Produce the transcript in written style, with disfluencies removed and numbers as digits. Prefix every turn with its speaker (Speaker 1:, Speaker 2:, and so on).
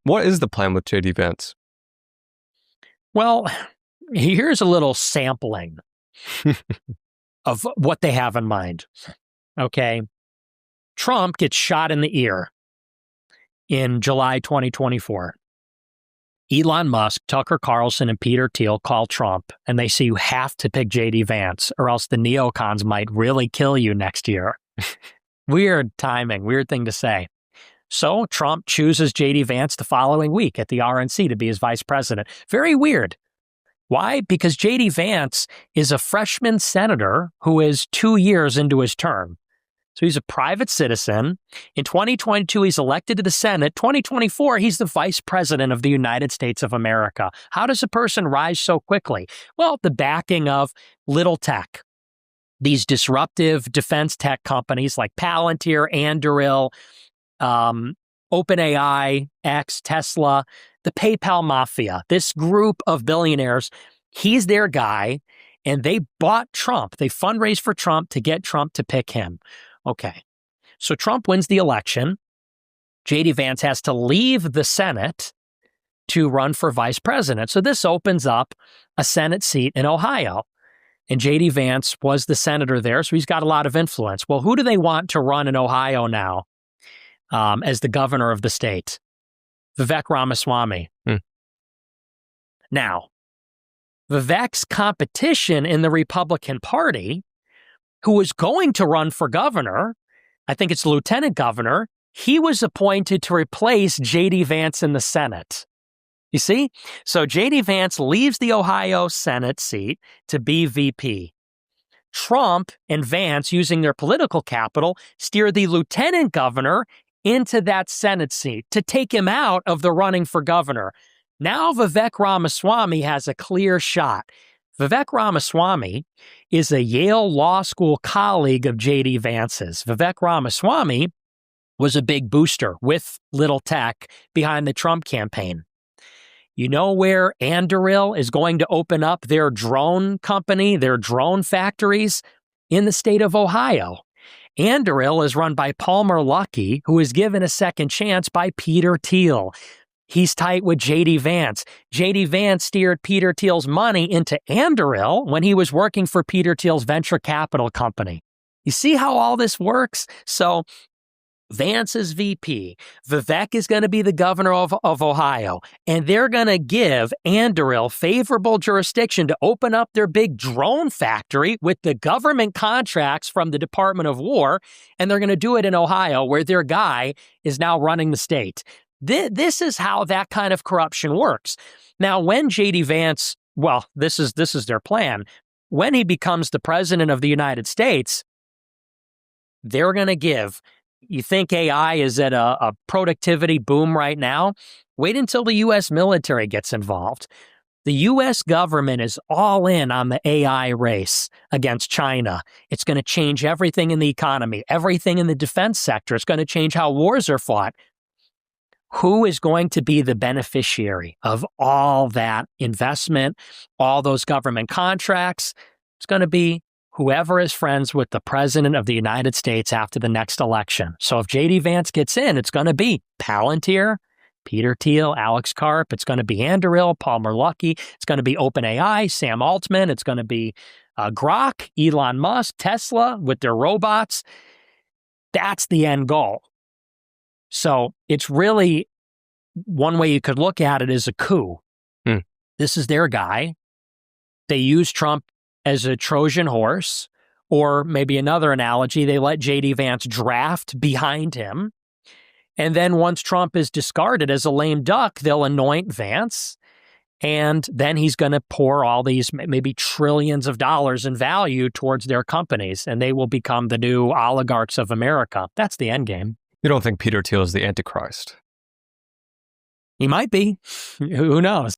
Speaker 1: What is the plan with JD Vance?
Speaker 2: Well, here's a little sampling of what they have in mind. Okay. Trump gets shot in the ear in July 2024. Elon Musk, Tucker Carlson, and Peter Thiel call Trump, and they say you have to pick JD Vance or else the neocons might really kill you next year. Weird timing, weird thing to say. So Trump chooses JD Vance the following week at the RNC to be his vice president. Very weird. Why? Because JD Vance is a freshman senator who is 2 years into his term. So he's a private citizen. In 2022, he's elected to the Senate. 2024, he's the vice president of the United States of America. How does a person rise so quickly? Well, the backing of little tech. These disruptive defense tech companies like Palantir, Anduril, OpenAI, X, Tesla, the PayPal mafia, this group of billionaires, he's their guy, and they bought Trump. They fundraised for Trump to get Trump to pick him. Okay, so Trump wins the election. JD Vance has to leave the Senate to run for vice president. So this opens up a Senate seat in Ohio. And JD Vance was the senator there, so he's got a lot of influence. Well, who do they want to run in Ohio now as the governor of the state? Vivek Ramaswamy. Now, Vivek's competition in the Republican Party, who was going to run for governor, I think it's lieutenant governor, he was appointed to replace JD Vance in the Senate. You see? So JD Vance leaves the Ohio Senate seat to be VP. Trump and Vance, using their political capital, steer the lieutenant governor into that Senate seat to take him out of the running for governor. Now Vivek Ramaswamy has a clear shot. Vivek Ramaswamy is a Yale Law School colleague of JD Vance's. Vivek Ramaswamy was a big booster with little tech behind the Trump campaign. You know where Anduril is going to open up their drone company, their drone factories? In the state of Ohio. Anduril is run by Palmer Luckey, who is given a second chance by Peter Thiel. He's tight with JD Vance. JD Vance steered Peter Thiel's money into Anduril when he was working for Peter Thiel's venture capital company. You see how all this works? So Vance is VP. Vivek is going to be the governor of Ohio, and they're going to give Anduril favorable jurisdiction to open up their big drone factory with the government contracts from the Department of War, and they're going to do it in Ohio, where their guy is now running the state. This is how that kind of corruption works. Now, when JD Vance, well, this is their plan. When he becomes the president of the United States, they're going to give. You think AI is at a productivity boom right now? Wait until the U.S. military gets involved. The U.S. government is all in on the AI race against China. It's going to change everything in the economy, everything in the defense sector. It's going to change how wars are fought. Who is going to be the beneficiary of all that investment, all those government contracts? It's going to be whoever is friends with the president of the United States after the next election. So if JD Vance gets in, it's going to be Palantir, Peter Thiel, Alex Karp. It's going to be Anduril, Palmer Luckey. It's going to be OpenAI, Sam Altman. It's going to be Grok, Elon Musk, Tesla with their robots. That's the end goal. So it's really, one way you could look at it is a coup. This is their guy. They use Trump as a Trojan horse, or maybe another analogy, they let JD Vance draft behind him. And then once Trump is discarded as a lame duck, they'll anoint Vance. And then he's going to pour all these maybe trillions of dollars in value towards their companies, and they will become the new oligarchs of America. That's the end game.
Speaker 1: You don't think Peter Thiel is the Antichrist?
Speaker 2: He might be. Who knows?